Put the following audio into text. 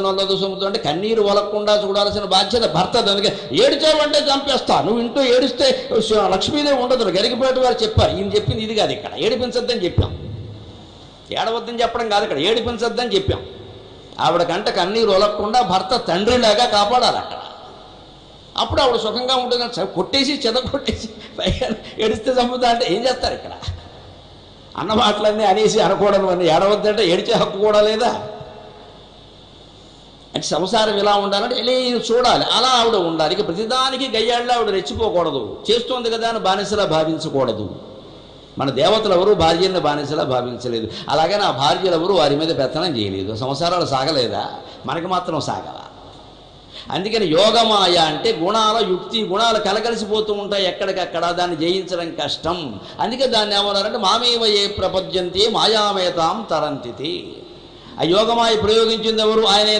నల్లదు సముద్రం అంటే కన్నీరు వలకుండా చూడాల్సిన బాధ్యత భర్త. దానికి ఏడిచావంటే చంపేస్తా, నువ్వు ఇంట్లో ఏడిస్తే లక్ష్మీదేవి ఉండదు. గరికపేట వారు చెప్పారు, ఈయన చెప్పింది ఇది కాదు. ఇక్కడ ఏడిపించద్దని చెప్పాం, ఏడవద్దని చెప్పడం కాదు, ఇక్కడ ఏడిపించద్దని చెప్పాం. ఆవిడకంట కన్నీరు వలకుండా భర్త తండ్రిలాగా కాపాడాలి అక్కడ. అప్పుడు ఆవిడ సుఖంగా ఉంటుంది. కొట్టేసి చెదకొట్టేసి పైగా ఏడిస్తే చంపుతా అంటే ఏం చేస్తారు? ఇక్కడ అన్న మాటలన్నీ అనేసి అనకూడదు అని ఏడవద్దంటే ఏడిచే హక్కు కూడా లేదా? అంటే సంసారం ఇలా ఉండాలంటే ఇలా చూడాలి, అలా ఆవిడ ఉండాలి. ఇక ప్రతిదానికి గయ్యాళ్ళ ఆవిడ రెచ్చిపోకూడదు. చేస్తోంది కదా అని బానిసలా భావించకూడదు. మన దేవతలు ఎవరు భార్యలను బానిసలా భావించలేదు. అలాగే నా భార్యలు ఎవరు వారి మీద పెత్తనం చేయలేదు. సంసారాలు సాగలేదా? మనకి మాత్రం సాగవా? అందుకని యోగమాయ అంటే గుణాల యుక్తి, గుణాలు కలగలిసిపోతూ ఉంటాయి ఎక్కడికక్కడ, దాన్ని జయించడం కష్టం. అందుకే దాన్ని ఏమన్నారంటే మామేవ ఏ ప్రపద్యంతే మాయామేతాం తరంతితి. ఆ యోగమాయ ప్రయోగించింది ఎవరు? ఆయనే